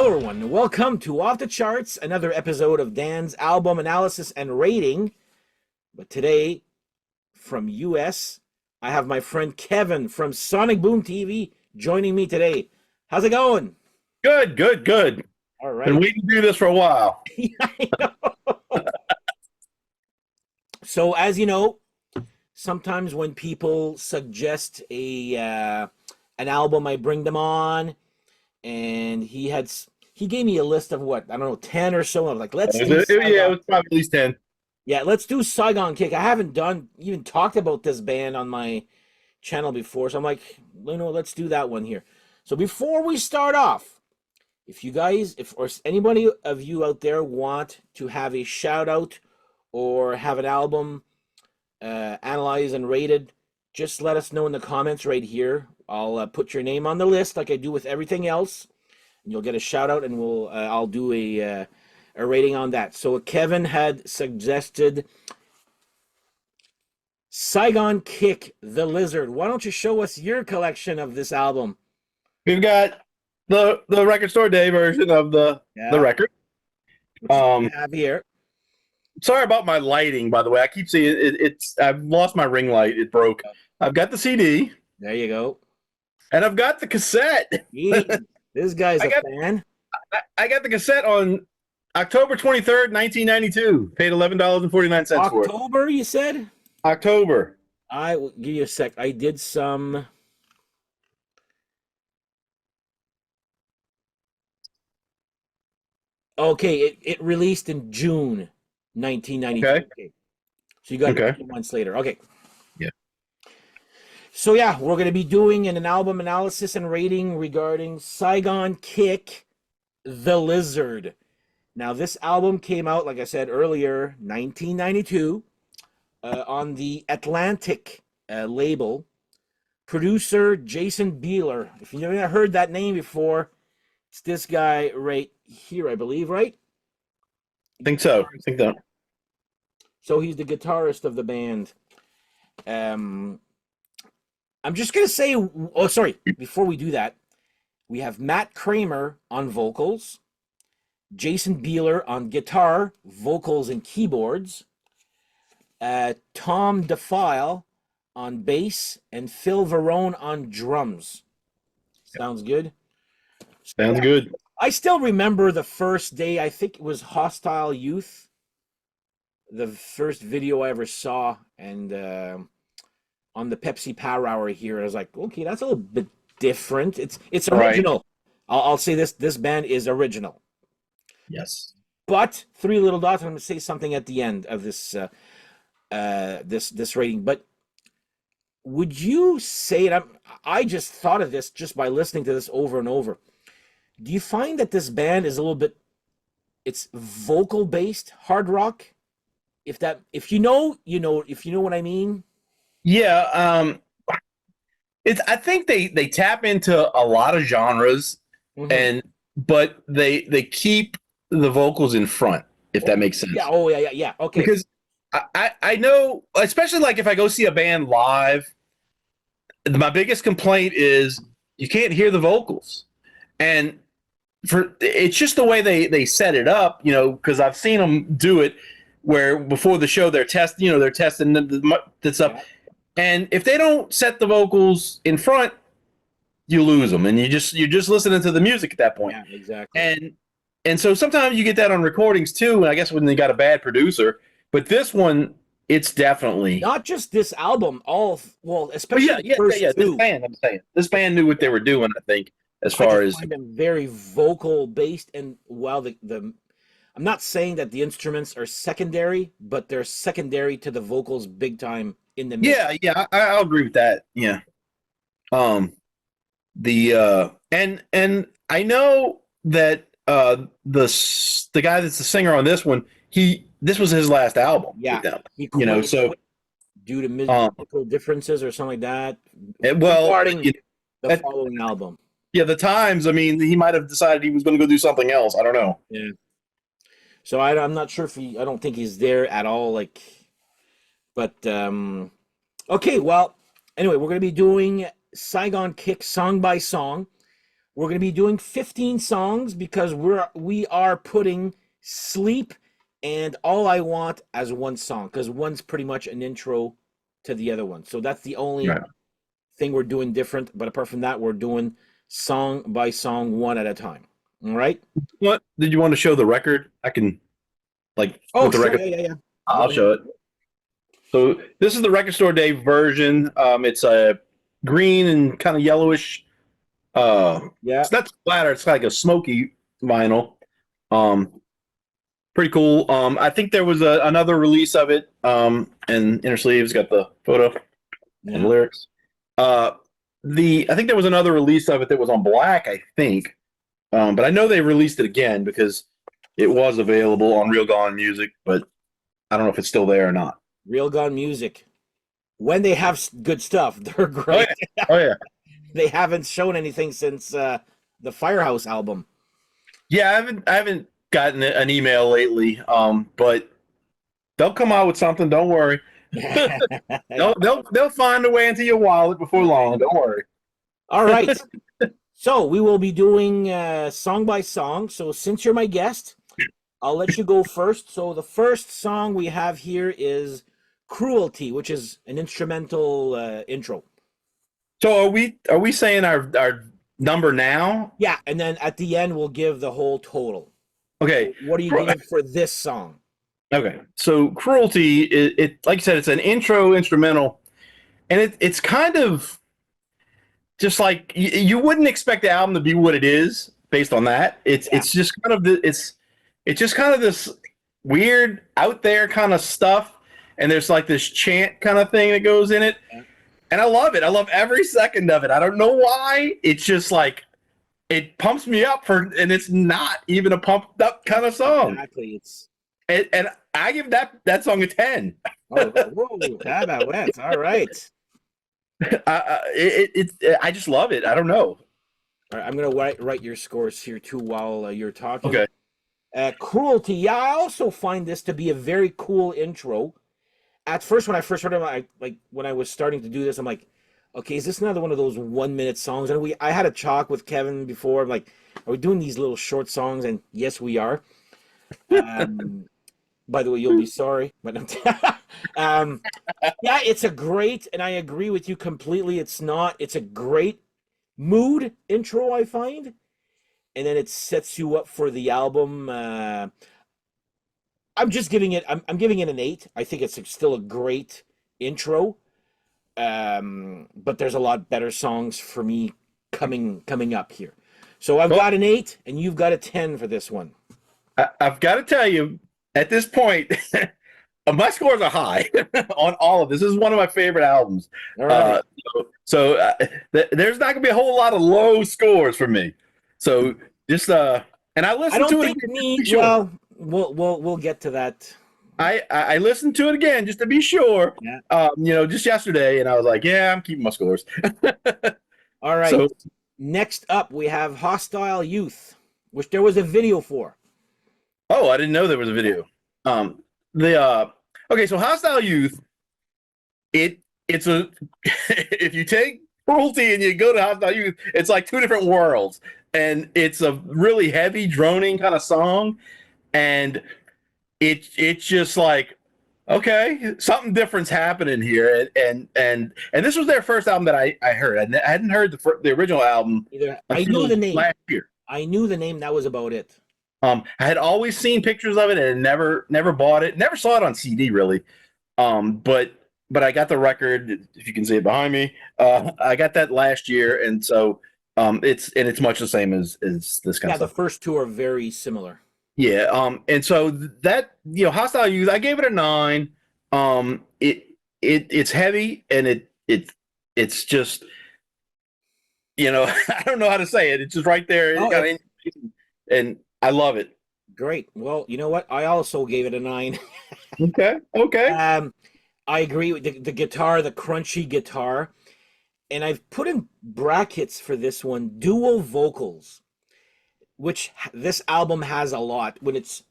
Hello, everyone. Welcome to Off the Charts, another episode of Dan's album analysis and rating. But today, from US, I have my friend Kevin from Sonic Boom TV joining me today. How's it going? Good. All Been right. waiting to do this for a while. Yeah, I know. So, as you know, sometimes when people suggest an album, I bring them on, and he gave me a list of what, I don't know, 10 or so. I was like, let's do Yeah, it Saigon. was probably at least 10. Yeah, let's do Saigon Kick. I haven't even talked about this band on my channel before, so I'm like, let's do that one here. So before we start off, if you guys, if or anybody of you out there want to have a shout out or have an album analyzed and rated, just let us know in the comments right here. I'll put your name on the list like I do with everything else, and you'll get a shout out, and I'll do a rating on that. So Kevin had suggested Saigon Kick, The Lizard. Why don't you show us your collection of this album? We've got the record store day version of the record. Which Um, I have here. Sorry about my lighting, by the way. I keep seeing it's I've lost my ring light. It broke. I've got the CD There you go. and I've got the cassette. This guy's I a got fan. I got the cassette on October 23rd, 1992. Paid $11.49 for it. October, you said? October. I will give you a sec. I did some. Okay, it released in June 1992. Okay. So you got it Okay. a few months later. Okay. Yeah. So yeah, we're going to be doing an album analysis and rating regarding Saigon Kick, The Lizard. Now, this album came out, like I said earlier, 1992, on the Atlantic label. Producer Jason Beeler. If you've never heard that name before, it's this guy right here, I believe, right? I think so. I think that. So he's the guitarist of the band. I'm just going to say, oh, sorry, before we do that, we have Matt Kramer on vocals, Jason Beeler on guitar, vocals, and keyboards, Tom DeFile on bass, and Phil Verone on drums. Sounds good? Sounds good. I still remember the first day, I think it was Hostile Youth, the first video I ever saw, and on the Pepsi Power Hour here, I was like, okay, that's a little bit different. It's original. Right. I'll say this band is original. Yes. But Three Little Dots, I'm going to say something at the end of this this rating. But would you say it? I just thought of this just by listening to this over and over. Do you find that this band is a little bit, it's vocal based hard rock? If you know what I mean? Yeah, I think they tap into a lot of genres, but they keep the vocals in front, if that makes sense. Yeah. Yeah. Okay. Because I know, especially like if I go see a band live, my biggest complaint is you can't hear the vocals, and it's just the way they set it up, because I've seen them do it where before the show they're testing the stuff. Yeah. And if they don't set the vocals in front, you lose them, and you're just listening to the music at that point. Yeah, exactly. And so sometimes you get that on recordings too, and I guess when they got a bad producer. But this one, it's definitely not just this album. Especially the first two. This band, I'm saying, this band knew what they were doing. I think as far as find them very vocal based, and while I'm not saying that the instruments are secondary, but they're secondary to the vocals big time in the mix. Yeah, I'll agree with that. Yeah. And I know that the guy that's the singer on this one, this was his last album. Yeah. So due to musical differences or something like that. The following album. Yeah, the Times. I mean, he might have decided he was going to go do something else. I don't know. Yeah. So I'm not sure I don't think he's there at all. But okay. Well, anyway, we're going to be doing Saigon Kick song by song. We're going to be doing 15 songs because we are putting Sleep and All I Want as one song because one's pretty much an intro to the other one. So that's the only Right. thing we're doing different. But apart from that, we're doing song by song, one at a time. All right. What did you want to show the record? I can like Oh, with the sure. record. Yeah, yeah, yeah. Go I'll ahead. show it. So this is the Record Store Day version. It's a green and kind of yellowish. Yeah. It's not splatter. It's like a smoky vinyl. Um, Pretty cool. I think there was another release of it. And inner sleeves got the photo and Yeah. lyrics. Uh, I think there was another release of it that was on black. I think, but I know they released it again because it was available on Real Gone Music, but I don't know if it's still there or not. Real Gun Music. When they have good stuff, they're Oh great. yeah, oh yeah, They haven't shown anything since the Firehouse album. yeah. I haven't gotten an email lately. But they'll come out with something. Don't worry. They'll find a way into your wallet before long. Don't worry. All right. So we will be doing song by song. So since you're my guest, I'll let you go first. So the first song we have here is Cruelty, which is an instrumental intro. So are we saying our number now? Yeah, and then at the end we'll give the whole total. Okay. So what are you giving for this song? Okay. So cruelty, it like I said, it's an intro instrumental, and it's kind of just like you wouldn't expect the album to be what it is based on that. It's Yeah. it's just kind of it's just kind of this weird out there kind of stuff, and there's like this chant kind of thing that goes in it, Yeah. and I love it. I love every second of it. I don't know why. It's just like it pumps me up and it's not even a pumped up kind of song. Exactly. It's And I give that song a 10. oh, whoa, how about that? All right. I just love it. I don't know. All right, I'm gonna write your scores here too while you're talking. Okay. Cruelty. Yeah, I also find this to be a very cool intro. At first, when I first heard it, like when I was starting to do this, I'm like, okay, is this another one of those 1 minute songs? And I had a talk with Kevin before. I'm like, are we doing these little short songs? And yes, we are. By the way, you'll be sorry, but yeah, it's a great, and I agree with you completely. It's a great mood intro, I find, and then it sets you up for the album. I'm giving it an 8. I think it's still a great intro. But there's a lot better songs for me coming up here. So I've Well, got an 8 and you've got a 10 for this one. I've got to tell you, at this point, my scores are high on all of this. This is one of my favorite albums. All right. There's not going to be a whole lot of low scores for me. So just and I I listened don't to it think again just to me be sure. well we'll get to that. I listened to it again just to be sure. Yeah. Just yesterday, and I was like, yeah, I'm keeping my scores. All right. So, Next up we have Hostile Youth, which there was a video for. oh, I didn't know there was a video. Okay, so Hostile Youth, it's a if you take cruelty and you go to Hostile Youth, it's like two different worlds, and it's a really heavy droning kind of song, and it's just like, okay, something different's happening here, and this was their first album that I heard. I hadn't heard the original album Either I knew until the name. last year. I knew the name, that was about it. I had always seen pictures of it and never bought it. Never saw it on CD really. But I got the record. If you can see it behind me, I got that last year, and so it's much the same as this kind Yeah, of the stuff. first two are very similar. Yeah. And so that Hostile Youth, I gave it a 9. It's heavy and it's just I don't know how to say it. It's just right there. Oh, And I love it. great. Well, you know what? I also gave it a 9. Okay. Okay. I agree with the guitar, the crunchy guitar. And I've put in brackets for this one dual vocals, which this album has a lot. When it's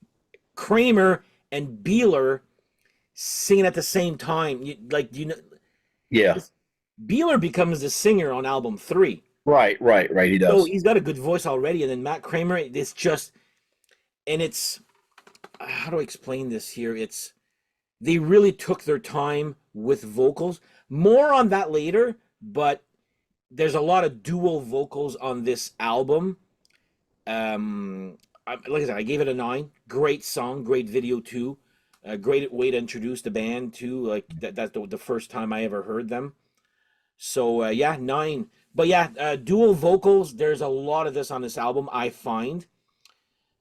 Kramer and Beeler singing at the same time, Yeah. Beeler becomes the singer on album 3. Right. He So does. he's got a good voice already. And then Matt Kramer, it's just, and it's, how do I explain this here? It's, they really took their time with vocals. More on that later, but there's a lot of dual vocals on this album. Like I said, I gave it a 9. Great song, great video too. A great way to introduce the band too. Like that's the first time I ever heard them. So yeah, 9. But yeah, dual vocals. There's a lot of this on this album. I find.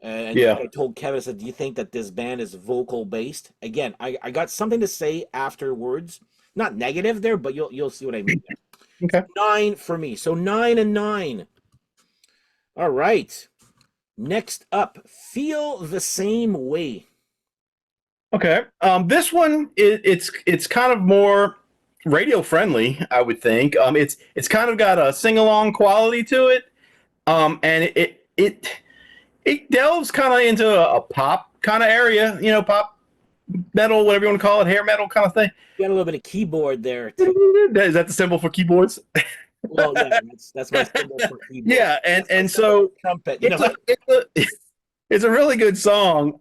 And like Yeah. I told Kevin, I said, "Do you think that this band is vocal based?" Again, I got something to say afterwards. Not negative there, but you'll see what I mean there. Okay. 9 for me. So 9 and 9. All right. Next up, Feel the Same Way. Okay. This one it's kind of more radio friendly, I would think. It's kind of got a sing along quality to it. And it delves kind of into a pop kind of area, pop metal, whatever you want to call it, hair metal kind of thing. You got a little bit of keyboard there too. Is that the symbol for keyboards? Well, yeah, that's my symbol for keyboard. Yeah, and That's my and symbol so for trumpet. You it's know, it's a really good song.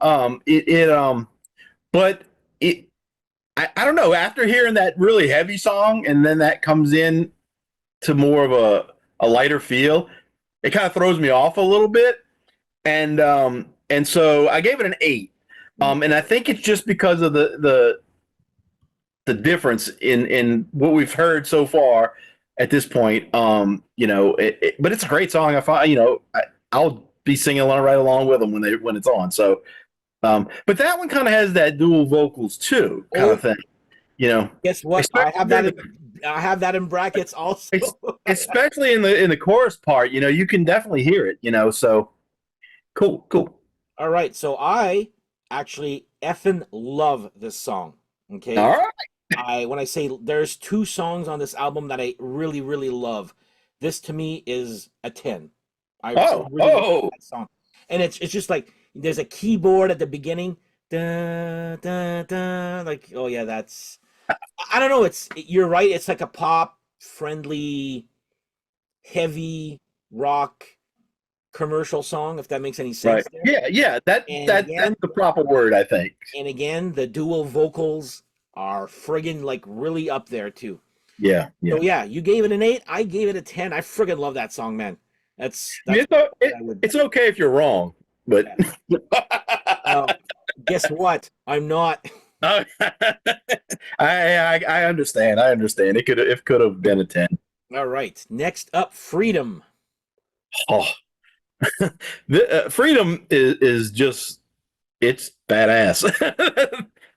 But I don't know. After hearing that really heavy song, and then that comes in to more of a lighter feel, it kind of throws me off a little bit. And so I gave it an 8. And I think it's just because of the difference in what we've heard so far at this point. But it's a great song. I find, I'll be singing along right along with them when it's on. So, but that one kind of has that dual vocals too, kind of thing. guess what? I have that in brackets also. Especially in the chorus part. You can definitely hear it. So cool. All right, so I actually effing love this song. Okay, All right. when I say there's 2 songs on this album that I really really love, this to me is a 10. I really love that song, and it's just like there's a keyboard at the beginning, da, da, da, like oh yeah, that's I don't know. You're right. It's like a pop friendly, heavy rock commercial song, if that makes any Right. sense there. Yeah. That's And again, the proper word, I think. the dual vocals are friggin' like really up there too. Yeah. So yeah, you gave it an 8. I gave it a 10. I friggin' love that song, man. That's I mean, it's okay if you're wrong, but guess what? I'm not. I understand. I understand. It could have been a 10. All right. Next up, Freedom. Oh, Freedom is just it's badass.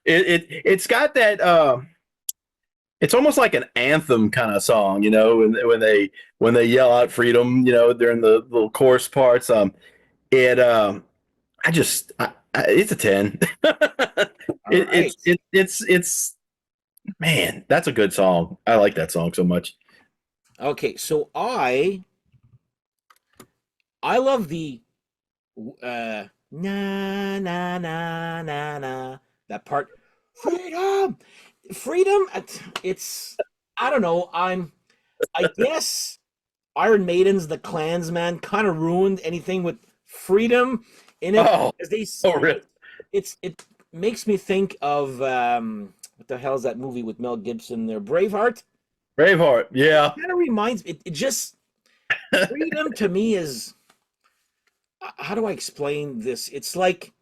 It's got that. It's almost like an anthem kind of song, when they yell out freedom, during the little chorus parts. It I just it's a 10. It's man, that's a good song. I like that song so much. Okay, so I love the na na na na na that part. Freedom. It's I don't know. I guess Iron Maiden's The Klansman kind of ruined anything with freedom in it. Oh, As they really? it makes me think of what the hell is that movie with Mel Gibson there? Braveheart. Braveheart, yeah. Kind of reminds me. It just freedom to me is how do I explain this? It's like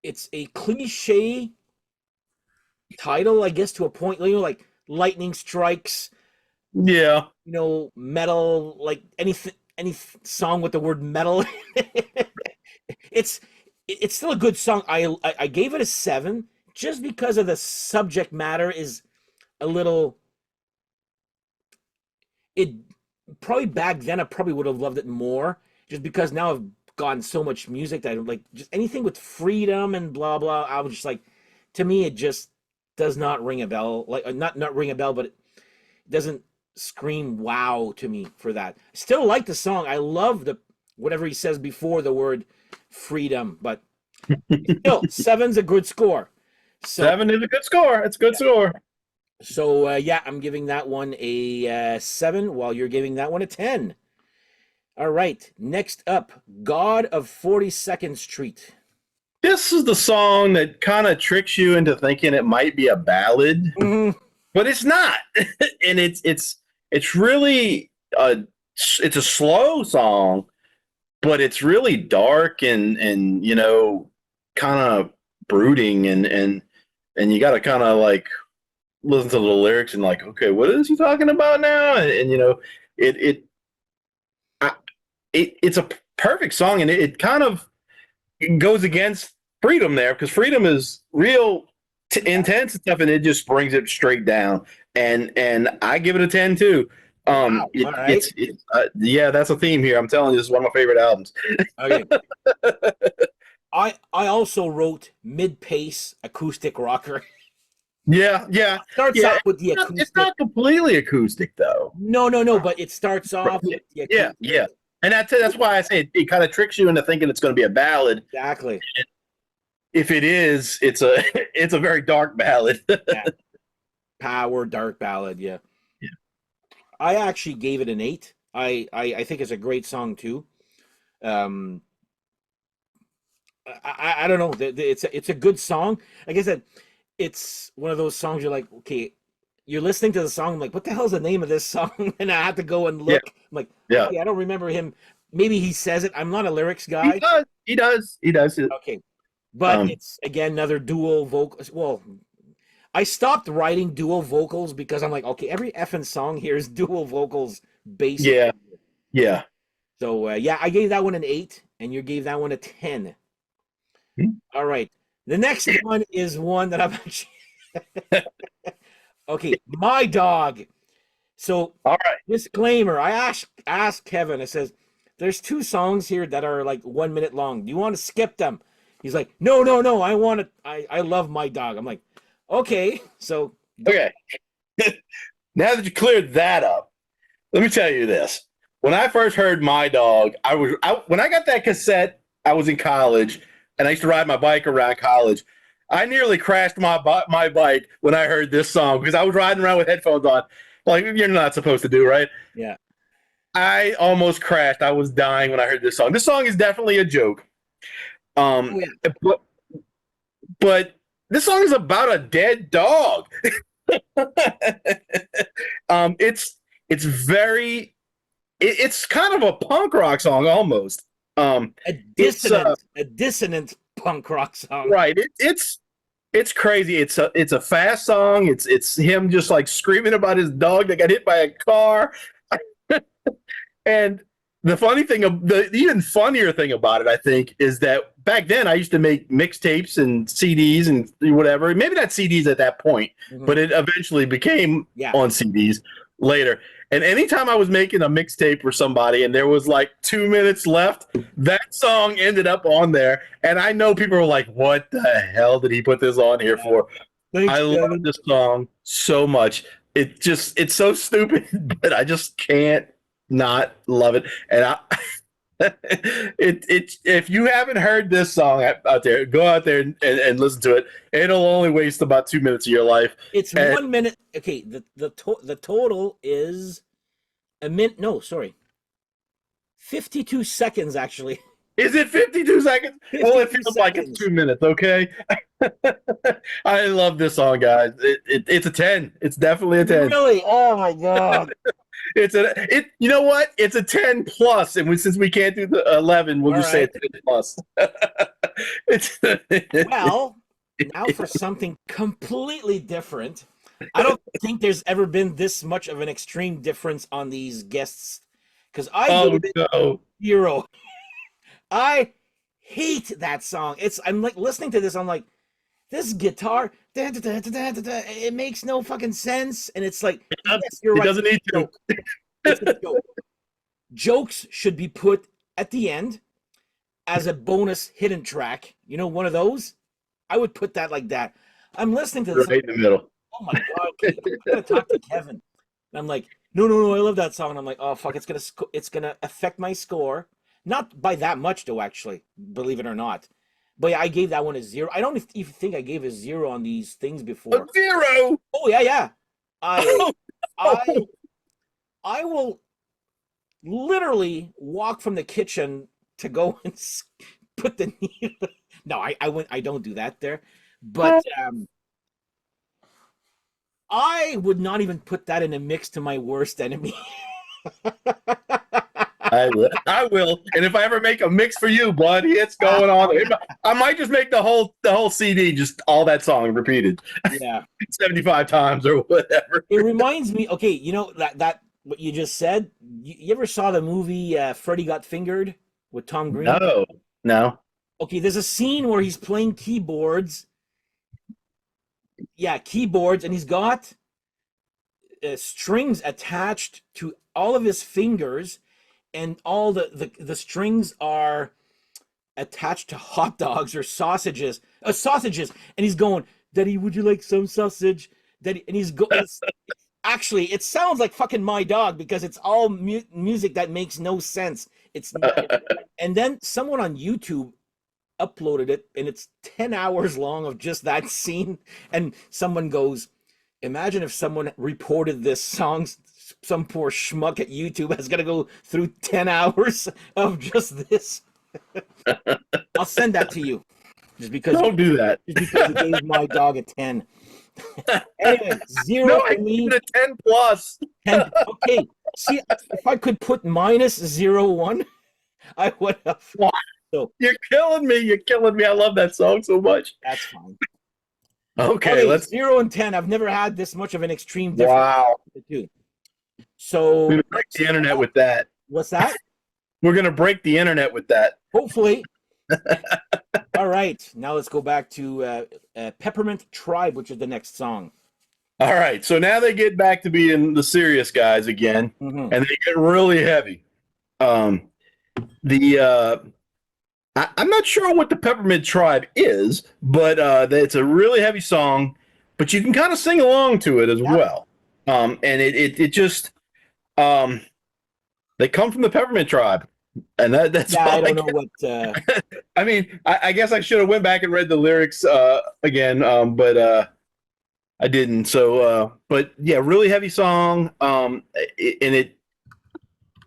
it's a cliche title, I guess, to a point. Like lightning strikes. Yeah. Metal. Like any song with the word metal. it's still a good song. I gave it a 7 just because of the subject matter is a little. It probably back then I probably would have loved it more just because now I've gotten so much music that I like just anything with freedom and blah blah. I was just like, to me it just does not ring a bell. Like not ring a bell, but it doesn't scream wow to me for that. Still like the song. I love the whatever he says before the word freedom, but still 7's a good score. So 7 is a good score. It's a good score. So yeah, I'm giving that one a 7 while you're giving that one a 10. All right. Next up, God of 42nd Street. This is the song that kind of tricks you into thinking it might be a ballad, Mhm. but it's not. And it's really it's a slow song, but it's really dark and kind of brooding and you got to kind of like listen to the lyrics and like, okay, what is he talking about now? And it it I, it's a perfect song, and it kind of goes against freedom there because freedom is real intense and stuff, and it just brings it straight down. And I give it a 10 too. Wow. All right. Yeah, that's a theme here. I'm telling you, this is one of my favorite albums. Okay. I also wrote mid-pace acoustic rocker. Yeah, yeah, Starts yeah. off with the It's acoustic. not completely acoustic though. No, but it starts off Yeah, with the yeah, acoustic. yeah. And that's why I say it kind of tricks you into thinking it's going to be a ballad. Exactly. If it is, it's a it's a very dark ballad. Yeah. Power dark ballad. Yeah. I actually gave it an 8. I think it's a great song too. Um, I don't know. It's a good song. Like I said, it's one of those songs you're like, okay, you're listening to the song, I'm like, what the hell's the name of this song? And I had to go and Yeah, look. I'm like, yeah. okay, I don't remember him. Maybe he says it. I'm not a lyrics He guy. does. He does. He does. Okay. But Um, it's again another dual vocal. Well, I stopped writing dual vocals because I'm like, okay, every effing song here is dual vocals, yeah, basically. yeah. So yeah, I gave that one an 8, and you gave that one a 10. Hmm. All right. The next one is one that I'm actually okay. My dog. So All right. disclaimer: I asked Kevin. I says, "There's 2 songs here that are like 1 minute long. Do you want to skip them?" He's like, "No. I want to. I love my dog." I'm like, "Okay." So go. Okay. Now that you cleared that up, let me tell you this. When I first heard My Dog, when I got that cassette, I was in college, and I used to ride my bike around college. I nearly crashed my bike when I heard this song because I was riding around with headphones on, like you're not supposed to do, right? Yeah. I almost crashed. I was dying when I heard this song. This song is definitely a joke. Oh Um, yeah. but, but this song is about a dead dog. It's very it's kind of a punk rock song almost. A It's dissonant punk rock song. right. It's crazy. It's a fast song. It's him just like screaming about his dog that got hit by a car. And the funny thing, the even funnier thing about it, I think, is that back then I used to make mixtapes and CDs and whatever. Maybe not CDs at that point, Mhm. but it eventually became Yeah. on CDs later. And anytime I was making a mixtape for somebody and there was like 2 minutes left, that song ended up on there. And I know people were like, what the hell did he put this on here Yeah. for? I Thanks, love Kevin. this song so much. It's so stupid, but I just can't not love it. And if you haven't heard this song out there, go out there and listen to it. It'll only waste about 2 minutes of your life. It's And 1 minute. Okay, the total is a minute. No, sorry, 52 seconds actually. is it 52 seconds? Well, it 52 feels like it's seconds. 2 minutes. Okay. I love this song, guys. It's a 10. It's definitely a 10. Really? Oh my god. You know what? It's a 10 plus, and since we can't do the 11, we'll All just say right. it's 10 plus. it's Well, now for something completely different. I don't think there's ever been this much of an extreme difference on these guests because I oh gave it no. 0. I hate that song. I'm like listening to this. I'm like, this guitar, it makes no fucking sense. And it's like, yes, you're It right. doesn't need to. Joke. It's a joke. Jokes should be put at the end as a bonus hidden track. You know, one of those. I would put that like that. I'm listening to this. Right in the middle. Oh my god, okay, I'm gonna talk to Kevin. And I'm like, no, I love that song. And I'm like, oh fuck, it's gonna affect my score. Not by that much though, actually, believe it or not. But yeah, I gave that one a 0. I don't even think I gave a 0 on these things A before. 0. Oh yeah. I Oh, I I will literally walk from the kitchen to go and put the needle. No, I don't do that there, but I would not even put that in a mix to my worst enemy. I will. I will. And if I ever make a mix for you, buddy, it's going on. I might just make the whole CD, just all that song repeated Yeah. 75 times or whatever. It reminds me, okay, you know that what you just said. You ever saw the movie Freddy Got Fingered with Tom Green? No, no. Okay, there's a scene where he's playing keyboards. Yeah, keyboards, and he's got strings attached to all of his fingers, and all the strings are attached to hot dogs or sausages, and he's going, "Daddy, would you like some sausage?" Daddy, and he's going. Actually, it sounds like fucking My Dog because it's all music that makes no sense. And then someone on YouTube uploaded it, and it's 10 hours long of just that scene. And someone goes, imagine if someone reported this song, some poor schmuck at YouTube has got to go through 10 hours of just this. I'll send that to you. Just because Don't do that. Just because you gave My Dog a 10. Anyway, 0 No, for I me. give it a 10 plus. 10. Okay. See, if I could put -0.1, I would have. Wow. So You're killing me. You're killing me. I love that song so much. that's fine. Okay, let's. 0 and 10. I've never had this much of an extreme difference. Wow. Between the two. So We're gonna break the internet with that. what's that? We're gonna break the internet with that. Hopefully. All right. Now let's go back to Peppermint Tribe, which is the next song. All right. So now they get back to being the serious guys again, Mhm. and they get really heavy. I'm not sure what the Peppermint Tribe is, but it's a really heavy song. But you can kind of sing along to it as well. And it just they come from the Peppermint Tribe, and that's Yeah, all I don't know what. I mean, I guess I should have went back and read the lyrics again, but I didn't. So, but yeah, really heavy song. And it,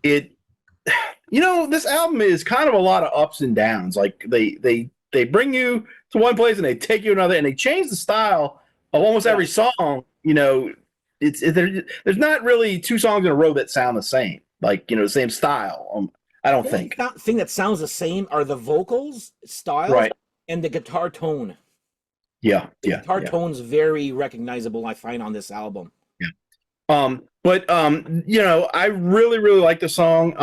this album is kind of a lot of ups and downs. Like they bring you to one place and they take you another, and they change the style of almost every song. There's not really two songs in a row that sound the same. Like the same style. I don't think. The thing that sounds the same are the vocals styles, Right. and the guitar tone. Yeah, The yeah. guitar tone's very recognizable, I find, on this album. But I really, really like the song.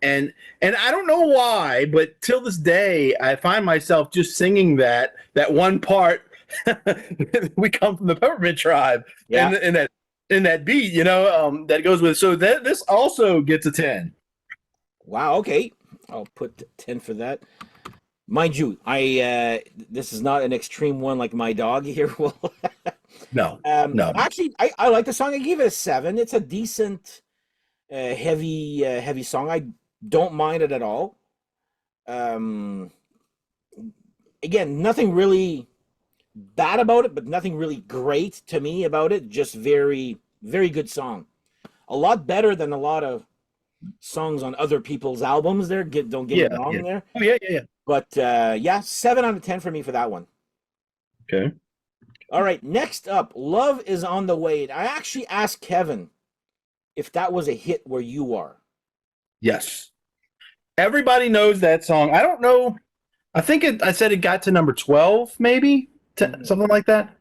And I don't know why, but till this day, I find myself just singing that one part. We come from the Peppermint Tribe, Yeah. and that beat, that goes with it. So this also gets a 10. Wow. Okay, I'll put 10 for that. Mind you, this is not an extreme one like My Dog here. Well, No. Actually, I like the song. I give it a 7. It's a decent, heavy song. I don't mind it at all. Again, nothing really bad about it, but nothing really great to me about it. Just very, very good song. A lot better than a lot of songs on other people's albums. Don't get me wrong there. Oh, yeah. But 7 out of 10 for me for that one. Okay. All right, next up, Love is on the Way. I actually asked Kevin if that was a hit where you are. Yes. Everybody knows that song. I don't know. I think I said it got to number 12, maybe something like that.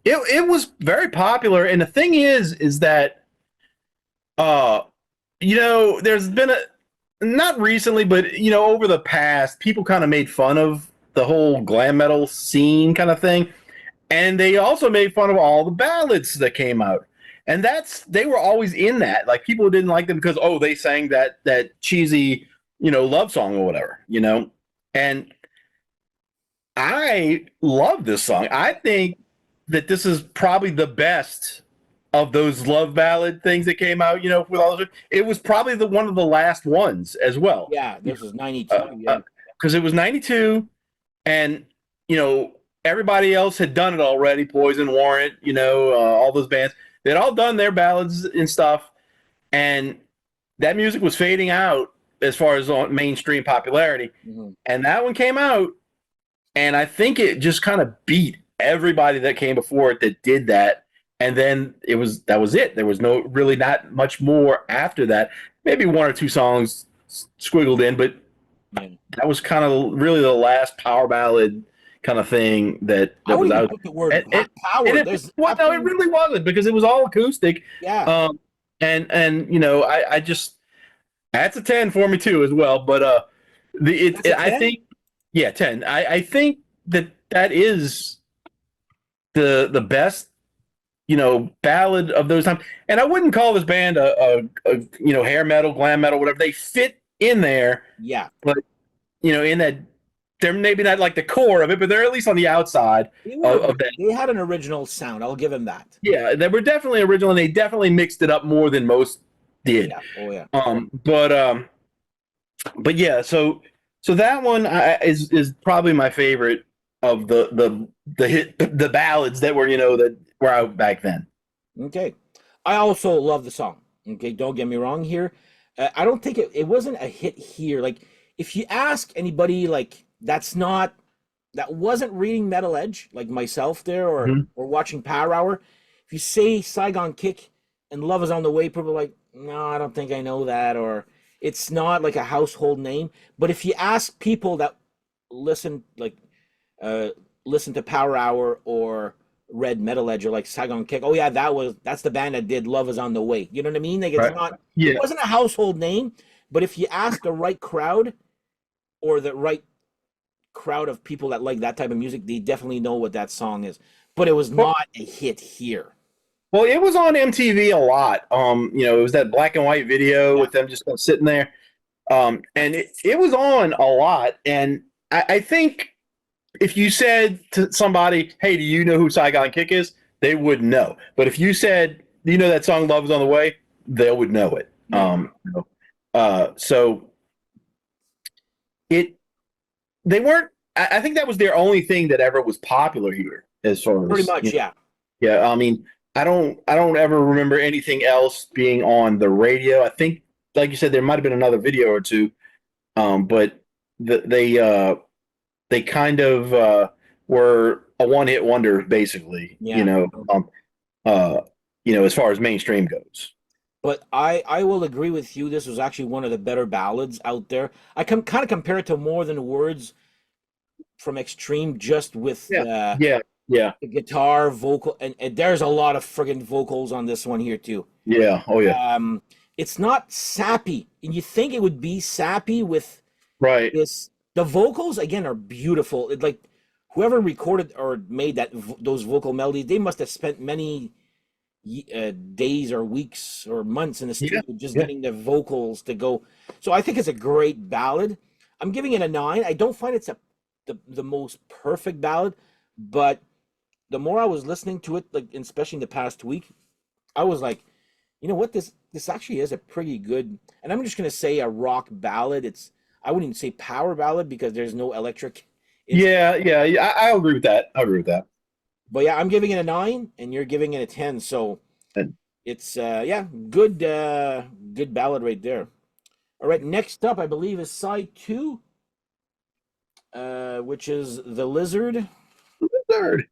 It was very popular, and the thing is that there's been not recently, but over the past, people kind of made fun of the whole glam metal scene kind of thing, and they also made fun of all the ballads that came out, and they were always in that. Like, people didn't like them because they sang that cheesy love song or whatever, and I love this song. I think that this is probably the best of those love ballad things that came out, with all those. It was probably one of the last ones as well. Yeah, this was 92. Because it was 92, and everybody else had done it already. Poison, Warrant, all those bands, they'd all done their ballads and stuff, and that music was fading out as far as on mainstream popularity. Mhm. And that one came out, and I think it just kind of beat everybody that came before it that did that. And then that was it. There was no really not much more after that. Maybe one or two songs squiggled in, but Yeah. that was kind of really the last power ballad kind of thing I that would was even out. put the word And power. it There's well, no, it absolutely, really wasn't because it was all acoustic. yeah. Um, and you know, I just that's a 10 for me too as well. But That's a I 10? think yeah 10. I think that is the best ballad of those times. And I wouldn't call this band a hair metal, glam metal, whatever. They fit in there, Yeah. but in that they're maybe not like the core of it, but they're at least on the outside of that. They had an original sound. I'll give him that. Yeah, they were definitely original, and they definitely mixed it up more than most did. Yeah. Oh yeah. But yeah, so that one is probably my favorite of the ballads that were that were out back then. Okay. I also love the song. Okay, don't get me wrong here. I don't think it wasn't a hit here. Like, if you ask anybody, like, that wasn't reading Metal Edge, like myself there, Mhm. or watching Power Hour, if you say Saigon Kick and Love Is on the Way, people are like, no, I don't think I know that, or it's not like a household name. But if you ask people that listen, like, uh, listen to Power Hour or read Metal Edge or like Saigon Kick. Oh yeah, that's the band that did Love Is on the Way. You know what I mean? Like, it's Right. not, it Yeah. wasn't a household name, but if you ask the right crowd or the right crowd of people that like that type of music, they definitely know what that song is. But it was Well, not a hit here. well, it was on MTV a lot. It was that black and white video Yeah. with them just sitting there. And it was on a lot. And I think if you said to somebody, "Hey, do you know who Saigon Kick is?" They would know. But if you said, "Do you know that song Love Is on the Way?" They would know it. Yeah. So it they weren't. I think that was their only thing that ever was popular here, as far Pretty as much, yeah. yeah. I mean, I don't ever remember anything else being on the radio. I think, like you said, there might have been another video or two, but they kind of were a one hit wonder, basically. Yeah. Uh, as far as mainstream goes. But I will agree with you. This was actually one of the better ballads out there. I can kind of compare it to More Than Words from Extreme, just with Yeah, yeah, yeah, the guitar, vocal, and there's a lot of friggin' vocals on this one here too. yeah. Oh yeah, Um, it's not sappy, and you think it would be sappy with right. this. The vocals again are beautiful. It, like, whoever recorded or made those vocal melodies, they must have spent many days or weeks or months in the Yeah, studio just yeah. getting the vocals to go. So I think it's a great ballad. I'm giving it a 9. I don't find it's the most perfect ballad, but the more I was listening to it, like especially in the past week, I was like, you know what, this actually is a pretty good. And I'm just gonna say a rock ballad. I wouldn't even say power ballad because there's no electric instrument. Yeah, yeah, yeah. I agree with that. I agree with that. But yeah, I'm giving it a 9, and you're giving it a 10. So And it's yeah, good ballad right there. All right, next up I believe is side 2, which is The Lizard. Is third.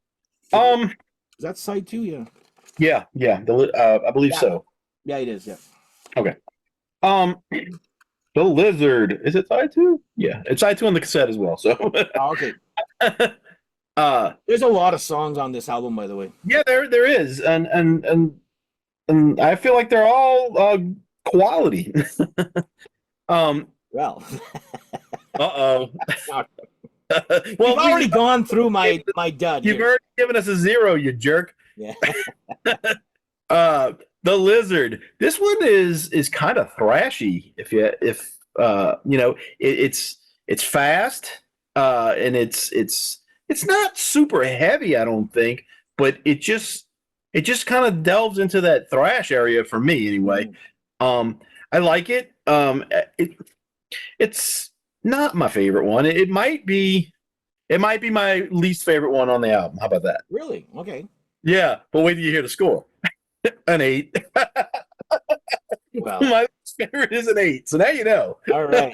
Um, that side 2? Yeah. yeah, yeah. I believe Yeah. so. Yeah, it is. Yeah. Okay. Um, the lizard is it side two? Yeah, it's side two on the cassette as well. So, Oh, okay. uh, There's a lot of songs on this album, by the way. yeah, there is, and I feel like they're all quality. um, Well, uh-oh. you've Well, already gone through my dud you've here. already given us a 0, you jerk. Yeah. Uh, the lizard. This one is kind of thrashy. It's fast. And it's not super heavy. I don't think, but it just kind of delves into that thrash area for me anyway. Mhm. I like it. It's not my favorite one. It might be my least favorite one on the album. How about that? Really? Okay. Yeah, but wait till you hear the score. An 8. Well, My favorite is an 8. So now you know. all right.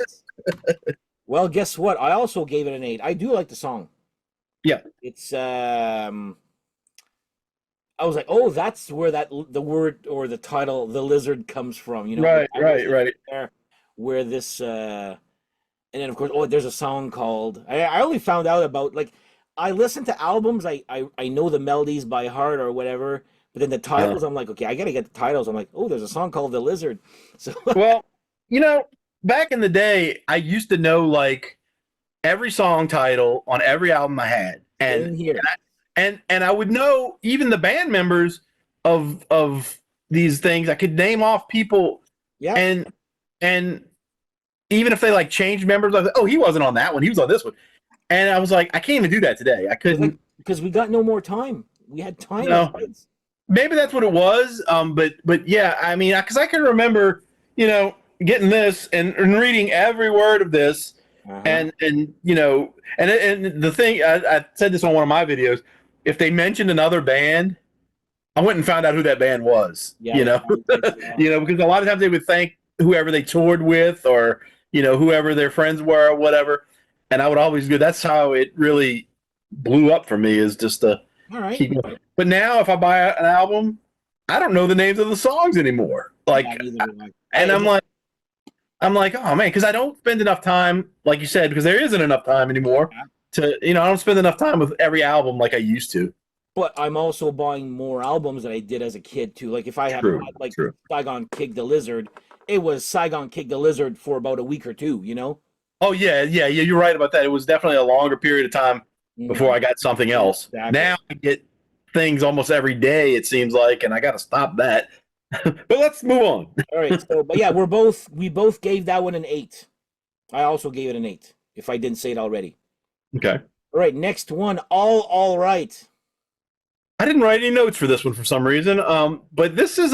Well, guess what? I also gave it an 8. I do like the song. Yeah. It's I was like, oh, that's where the word or the title, the lizard, comes from. Right, I right, wasn't right. there where this, and then of course, oh, there's a song called. I only found out about like, I listen to albums, I know the melodies by heart or whatever, but then the Uh, titles, I'm like, okay, I gotta get the titles. I'm like, oh, there's a song called The Lizard. So well, you know, back in the day, I used to know like every song title on every album I had, same here. and I would know even the band members of these things. I could name off people, Yep. and and even if they like changed members, I was like, oh, he wasn't on that one. He was on this one. And I was like, I can't even do that today. I couldn't. Because we got no more time. We had time as No, kids. maybe that's what it was. But yeah, I mean, because I can remember, getting this and reading every word of this, Uh-huh. and and the thing I said this on one of my videos. If they mentioned another band, I went and found out who that band was. Yeah, yeah, yeah. Because a lot of times they would thank whoever they toured with, or whoever their friends were, or whatever. And I would always go. That's how it really blew up for me, is just to All right. keep going. But now, if I buy an album, I don't know the names of the songs anymore. Yeah, Like, neither do I. and I'm like, oh man, because I don't spend enough time, like you said, because there isn't enough time anymore to, I don't spend enough time with every album like I used to. But I'm also buying more albums than I did as a kid too. Like if I had True, bought like true. Saigon Kick the Lizard, it was Saigon Kick the Lizard for about a week or two. Oh yeah. You're right about that. It was definitely a longer period of time before Mhm. I got something else. Exactly. Now I get things almost every day, it seems like, and I got to stop that. But let's move on. All right. So, but yeah, we both gave that one an 8. I also gave it an 8. If I didn't say it already. Okay. All right. Next one. All right. I didn't write any notes for this one for some reason. But this is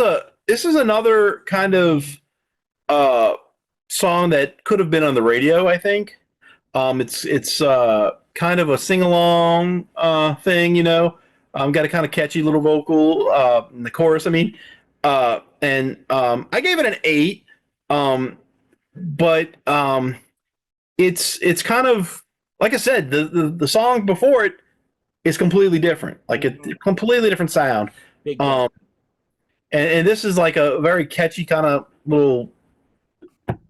another kind of uh song that could have been on the radio, I think. It's kind of a sing along thing, got a kind of catchy little vocal in the chorus. I mean, and I gave it an 8. But it's kind of like I said, the song before it is completely different, like a completely different sound. Big difference. Um, and this is like a very catchy kind of little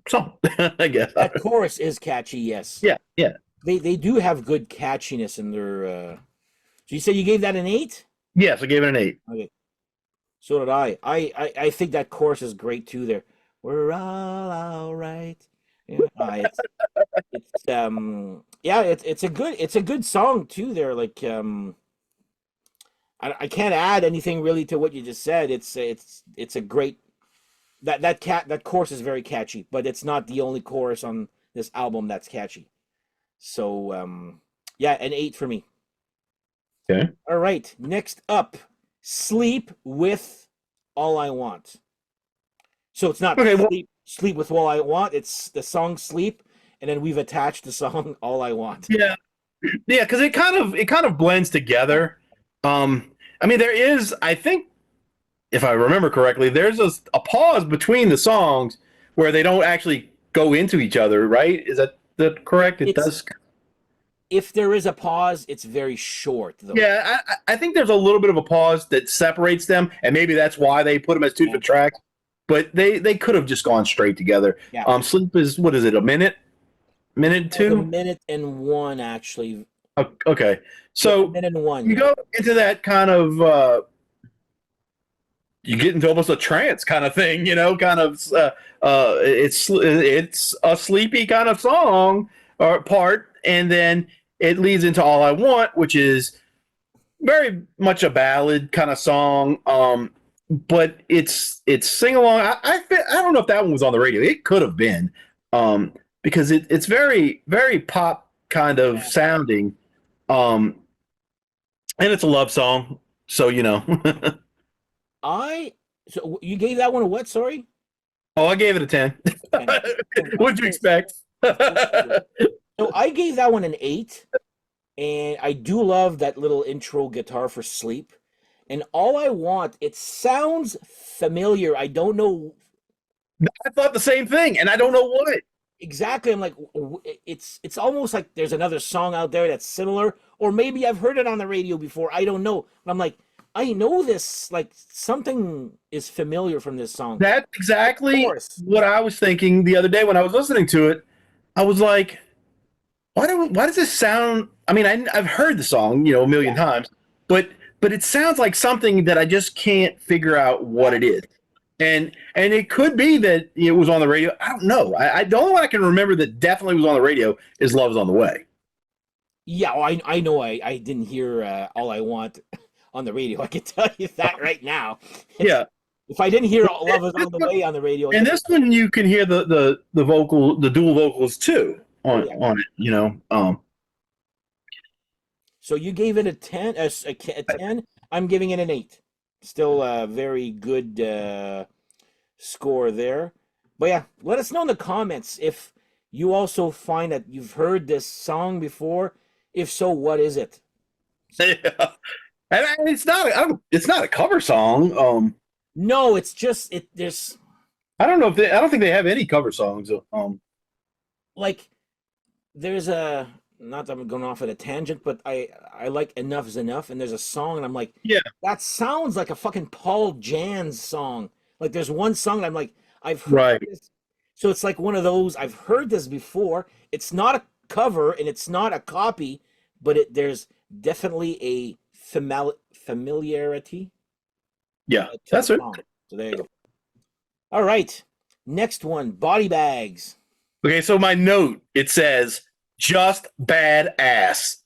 song, I guess. That chorus is catchy. Yes. Yeah, yeah. They do have good catchiness in their. So you say you gave that an 8? Yes, I gave it an 8. Okay. So did I. I think that chorus is great too. There, we're all right. Yeah, yeah, it's a good song too. There, like I can't add anything really to what you just said. It's a great that chorus is very catchy, but it's not the only chorus on this album that's catchy. So yeah, an 8 for me. Okay. All right, next up, Sleep with All I Want. So it's not Okay. Well, sleep with All I Want. It's the song Sleep, and then we've attached the song All I Want. yeah, yeah, because it kind of blends together. I mean, there is, I think, if I remember correctly, there's a pause between the songs where they don't actually go into each other, right? Is that correct? It It's does. If there is a pause, it's very short though. Yeah, I think there's a little bit of a pause that separates them, and maybe that's why they put them as two Yeah. different tracks. But they could have just gone straight together. Yeah. Sleep is, what is it? A minute Like a two? minute and one actually. Okay, Yeah, a so minute and one. you Yeah. go into that kind of you get into almost a trance kind of thing, kind of it's a sleepy kind of song or part, and then it leads into All I Want, which is very much a ballad kind of song. But it's sing along. I don't know if that one was on the radio. It could have been, because it's very very pop kind of sounding, and it's a love song. So I so you gave that one a what? Sorry. Oh, I gave it a 10. What'd you expect? So I gave that one an 8, and I do love that little intro guitar for Sleep. And All I Want, it sounds familiar. I don't know I thought the same thing, and I don't know what. Exactly. I'm like, it's almost like there's another song out there that's similar, or maybe I've heard it on the radio before. I don't know. But I'm like, I know this. Like something is familiar from this song. That's Of exactly course. what I was thinking the other day when I was listening to it. I was like, why does this sound? I mean, I've heard the song, a million Yeah. times, but it sounds like something that I just can't figure out what it is. And it could be that it was on the radio. I don't know. I the only one I can remember that definitely was on the radio is "Love's on the Way." Yeah, well, I know I didn't hear All I Want on the radio. I can tell you that right now. Yeah, If I didn't hear Love Is on the Way on the radio, I and can, this one you can hear the vocal, the dual vocals too oh on yeah. on it. So you gave it a 10, a 10. I'm giving it an 8. Still a very good score there. But yeah, let us know in the comments if you also find that you've heard this song before. If so, what is it? Yeah. And it's not a cover song. No, it's just it. There's I don't know if I don't think they have any cover songs. like there's a not that I'm going off at a tangent, but I like Enough Is Enough, and there's a song, and I'm like, Yeah, that sounds like a fucking Paul Jan's song. Like there's one song, and I'm like, I've heard right. this, so it's like one of those I've heard this before. It's not a cover, and it's not a copy, but there's definitely a familiarity Yeah, to the that's it. song. So there you go. All right, next one, Body Bags. Okay, so my note it says just badass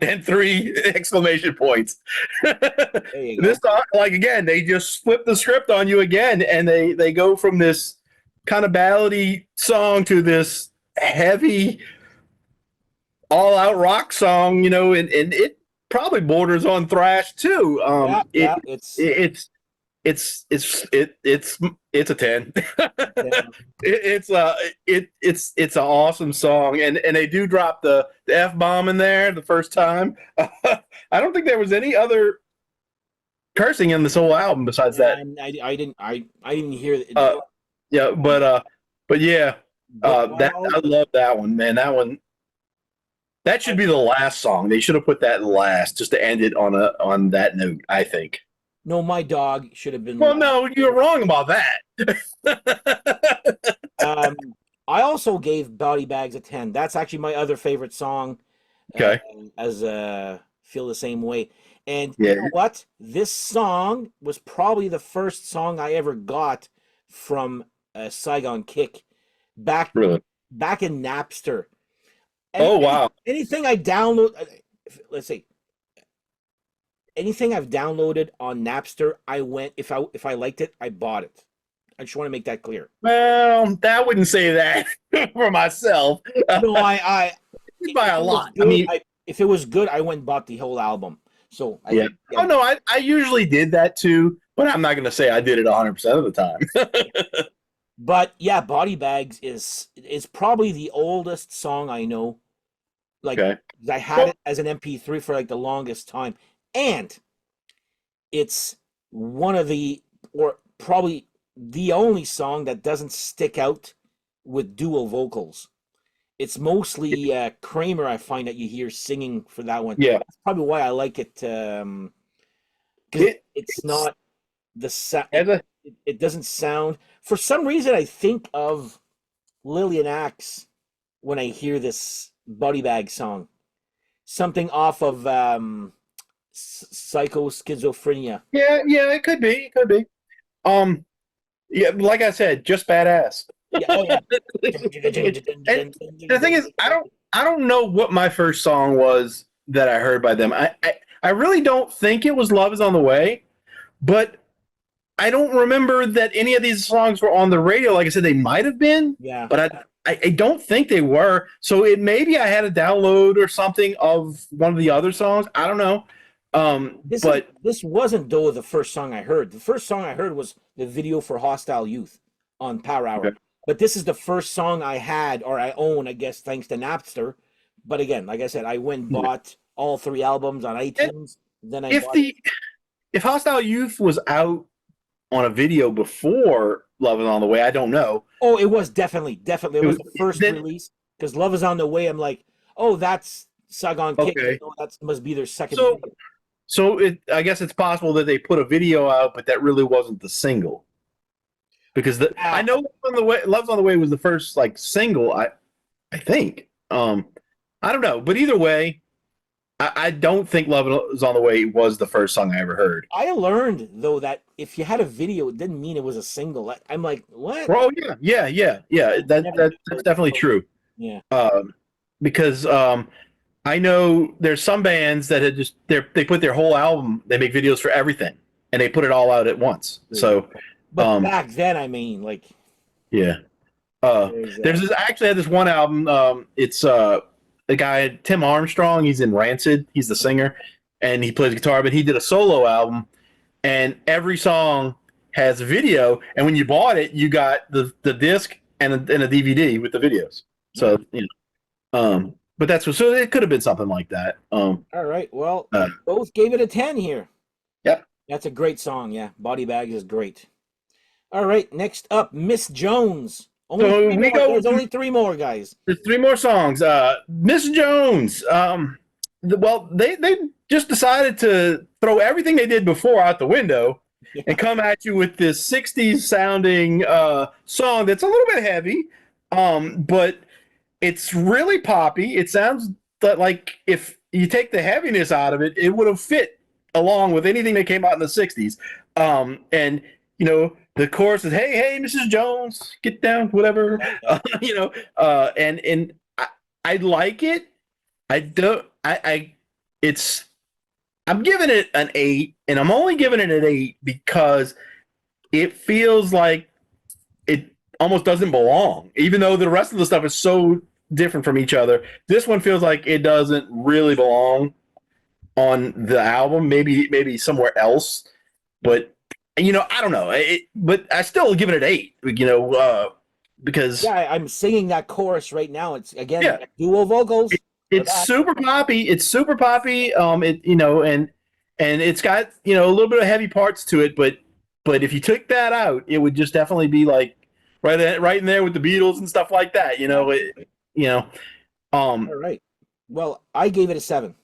and three exclamation points. There you go. This like again, they just flip the script on you again, and they go from this kind of ballady song to this heavy all out rock song, and it probably borders on thrash too. Yeah, It, yeah, it's it's a 10. yeah. It's an awesome song, and they do drop the F-bomb in there the first time. I don't think there was any other cursing in this whole album besides that. I didn't hear it. Uh, yeah, but yeah, But that I love that one, man. That should be the last song. They should have put that last just to end it on that note, I think. no, my dog should have been. Well, no, you're wrong about that. Um, I also gave Body Bags a 10. That's actually my other favorite song. Okay. As feel the same way. And Yeah. you know what? This song was probably the first song I ever got from Saigon Kick back Really? back in Napster. Oh, wow. Anything I download, let's see, anything I've downloaded on Napster, I went if I liked it, I bought it. I just want to make that clear. Well, I wouldn't say that for myself. No, I By a lot. I mean, if it was good, I went and bought the whole album. So yeah. Oh no, I usually did that too, but I'm not going to say I did it 100% of the time. But yeah, Body Bags is probably the oldest song I know. Like Okay. I had it as an MP3 for like the longest time, and it's one of the or probably the only song that doesn't stick out with dual vocals. It's mostly Kramer, I find, that you hear singing for that one. Yeah. That's probably why I like it. Because it's not the sound. It doesn't sound. For some reason, I think of Lillian Axe when I hear this Body Bag song. Something off of Psycho Schizophrenia. Yeah, it could be. It could be. Yeah, like I said, just badass. Yeah, oh yeah. And the thing is, I don't know what my first song was that I heard by them. I really don't think it was "Love Is on the Way," but I don't remember that any of these songs were on the radio. Like I said, they might have been, Yeah. but I don't think they were. So maybe I had a download or something of one of the other songs. I don't know. This wasn't though the first song I heard. The first song I heard was the video for Hostile Youth on Power Hour. Okay. But this is the first song I had or I own, I guess, thanks to Napster. But again, like I said, I went and bought all 3 albums on iTunes. Then if Hostile Youth was out on a video before Love Is on the Way. I don't know. Oh, it was definitely. It It was was, the first then release because Love Is on the Way. I'm like, oh, that's Saigon Kick. okay. Oh, that must be their second So video. I guess it's possible that they put a video out, but that really wasn't the single because I Yeah, know Love's on the Way was the first like single. I think. I don't know, but either way, I don't think Love Is on the Way was the first song I ever heard. I learned though that if you had a video, it didn't mean it was a single. I'm like, what? Well, yeah. Never knew That's those. definitely true. Yeah. Um, because I know there's some bands that had they put their whole album, they make videos for everything, and they put it all out at once. So, But um, back then, I mean, like, yeah. there's There's this. I actually had this one album. It's the guy Tim Armstrong. He's in Rancid. He's the singer, and he plays guitar. But he did a solo album, and every song has a video. And when you bought it, you got the disc and a DVD with the videos. So but that's so it could have been something like that. all right. Well, Uh, both gave it a 10 here. yep. That's a great song. Yeah. Body Bags is great. All right. Next up, Miss Jones. Only So three we more. go. There's only three more, guys. There's three more songs. Miss Jones. Well, they just decided to throw everything they did before out the window and come at you with this '60s sounding song that's a little bit heavy, but it's really poppy. It sounds like if you take the heaviness out of it, it would have fit along with anything that came out in the '60s. And the chorus is, "Hey, hey, Mrs. Jones, get down, whatever." And I like it. I don't. It's. I'm giving it an 8, and I'm only giving it an 8 because it feels like it almost doesn't belong, even though the rest of the stuff is so different from each other. This one feels like it doesn't really belong on the album. Maybe somewhere else, but I don't know. But I still give it an 8. Because Yeah, I'm singing that chorus right now. It's again yeah, dual vocals. it's super poppy. It's super poppy. And it's got a little bit of heavy parts to it, but if you took that out, it would just definitely be like right in there with the Beatles and stuff like that. All right. Well, I gave it a 7.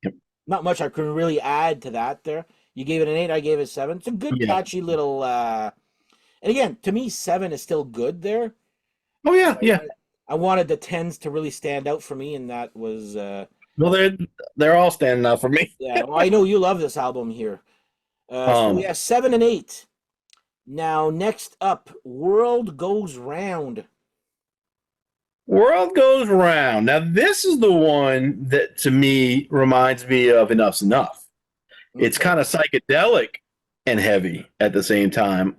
Yep. Not much I could really add to that there. You gave it an 8, I gave it a 7. It's a good, Yeah. catchy little and again, to me, 7 is still good there. Oh yeah, yeah. I wanted the 10s to really stand out for me, and that was Well, they're all standing out for me. yeah. Well, I know you love this album here. So we have 7 and 8. Now, next up, World Goes Round. World Goes Round. Now, this is the one that to me reminds me of Enough's Enough. It's Okay. kind of psychedelic and heavy at the same time.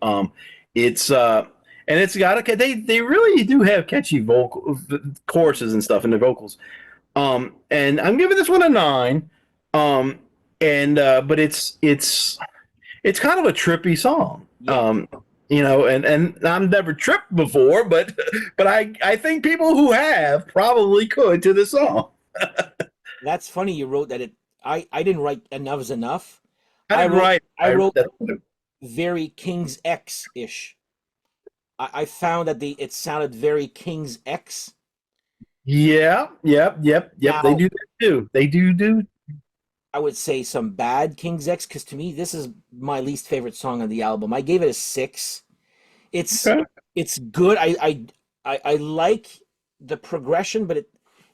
It's and it's got they really do have catchy vocal choruses and stuff in the vocals. And I'm giving this one a 9. And but it's kind of a trippy song. Yeah. And I've never tripped before, but I think people who have probably could to this song. That's funny you wrote that I didn't write Enough's Enough. I didn't write. I wrote That's- very King's X-ish. I found that it sounded very King's X. Yeah, yep. They Now, do that too. They do. I would say some bad King's X because to me this is my least favorite song on the album. I gave it a 6. It's Okay. it's good. I like the progression, but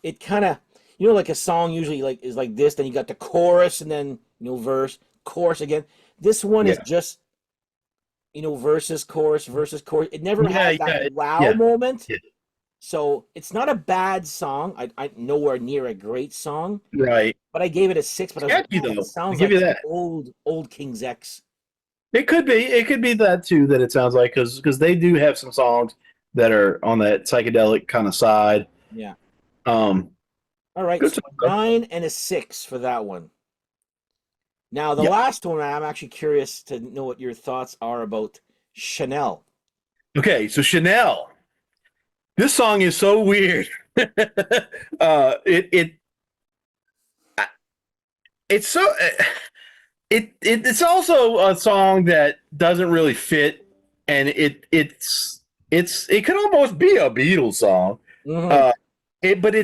it kind of like a song usually like is like this. Then you got the chorus and then verse, chorus again. This one is Yeah. just verses, chorus, verses, chorus. It never Yeah, has that yeah, wow moment. yeah. So it's not a bad song. I nowhere near a great song, Right. but I gave it a 6. But I was like, Catchy man, though. it sounds I'll give like you that. old King's X. It could be. It could be that too. That it sounds like because they do have some songs that are on that psychedelic kind of side. Yeah. Um. All right, Good so stuff. 9 and a 6 for that one. Now the Yeah. last one, I'm actually curious to know what your thoughts are about Chanel. Okay. So Chanel. This song is so weird. It's so it's also a song that doesn't really fit and it could almost be a Beatles song. Hmm. Uh, but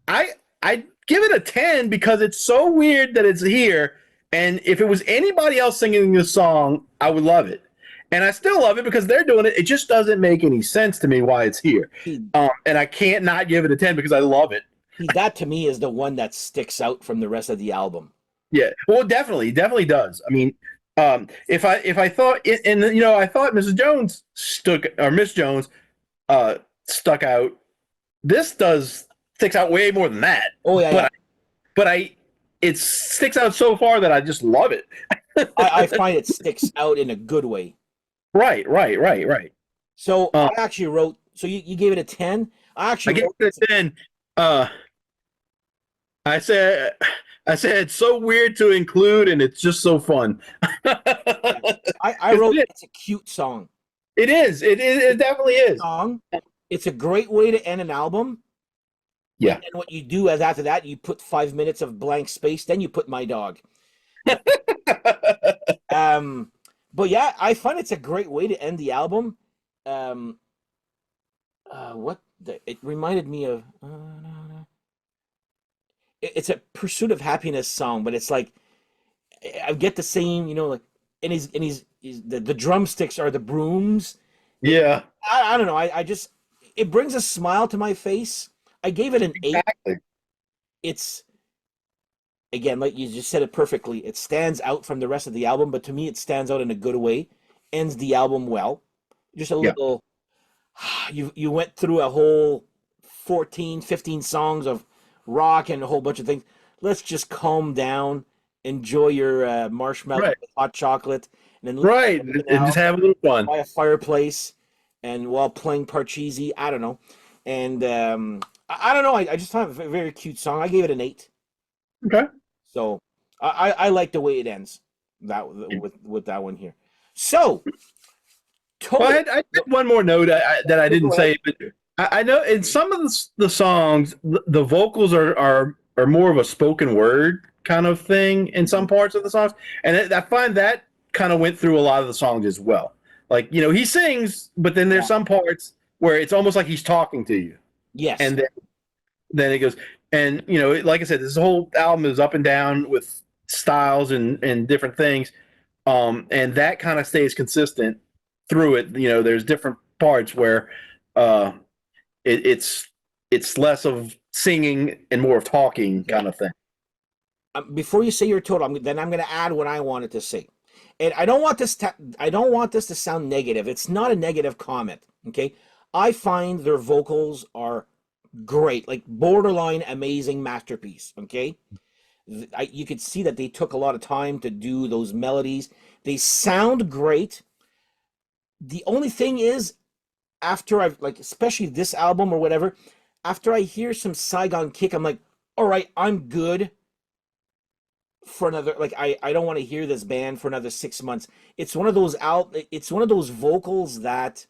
I I give it a 10 because it's so weird that it's here. And if it was anybody else singing this song, I would love it. And I still love it because they're doing it. It just doesn't make any sense to me why it's here. See, And I can't not give it a 10 because I love it. see, that to me is the one that sticks out from the rest of the album. Yeah, well, definitely does. I mean, if I thought and I thought Mrs. Jones stuck or Miss Jones uh stuck out. This does sticks out way more than that. Oh yeah, yeah. But I it sticks out so far that I just love it. I find it sticks out in a good way. Right. So Uh, I actually wrote. So you gave it a 10. I I actually gave wrote. it a 10. Uh, I said it's so weird to include, and it's just so fun. Yeah, I 'Cause wrote. It's a cute song. it is. It definitely is. Song. It's a great way to end an album. But Yeah. then what you do is after that, you put 5 minutes of blank space. Then you put My Dog. Um, but yeah, I find it's a great way to end the album. Um, it reminded me of. It's a Pursuit of Happiness song, but it's like I get the same, like, and the drumsticks are the brooms. It, Yeah. I don't know. I just it brings a smile to my face. I gave it an 8. Exactly. It's again, like you just said it perfectly. It stands out from the rest of the album, but to me, it stands out in a good way. Ends the album well. Just a Yeah. little. You went through a whole 14, 15 songs of rock and a whole bunch of things. Let's just calm down, enjoy your marshmallow Right. with hot chocolate, and then listen Right. to something And just else have a little fun. by a fireplace and while playing Parcheesi. I don't know. And I don't know. I just found it a very cute song. I gave it an 8. Okay. So I like the way it ends that with that one here. So Well, total. I had one more note that I didn't Go ahead. say, but I know in some of the songs, the vocals are more of a spoken word kind of thing in some parts of the songs, and I find that kind of went through a lot of the songs as well. Like he sings, but then there's Yeah. some parts where it's almost like he's talking to you, Yes. and then it goes, and like I said, this whole album is up and down with styles and different things, and that kind of stays consistent through it. There's different parts where uh, it's less of singing and more of talking Okay. kind of thing. Before you say your total, then I'm going to add what I wanted to say. And I don't want this to sound negative. It's not a negative comment, okay? I find their vocals are great, like borderline amazing masterpiece, okay? You could see that they took a lot of time to do those melodies. They sound great. The only thing is, after I've like, especially this album or whatever, after I hear some Saigon Kick, I'm like, all right, I'm good for another, like, I don't want to hear this band for another 6 months. It's one of those vocals that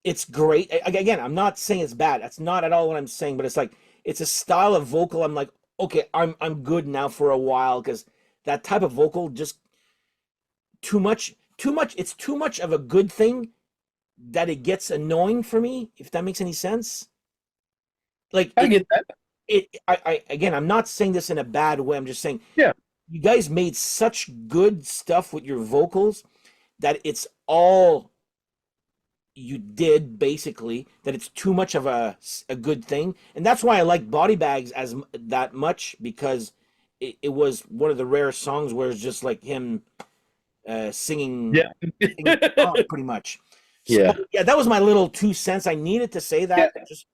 it's great. Again, I'm not saying it's bad. That's not at all what I'm saying, but it's like it's a style of vocal. I'm like, okay, I'm good now for a while because that type of vocal just too much. It's too much of a good thing that it gets annoying for me. If that makes any sense, like I get that. I again, I'm not saying this in a bad way. I'm just saying Yeah. you guys made such good stuff with your vocals that it's all you did basically that it's too much of a good thing, and that's why I like Body Bags that much because it was one of the rare songs where it's just like him Yeah. singing the song pretty much. So Yeah. yeah, that was my little 2 cents. I needed to say Yeah. that. Just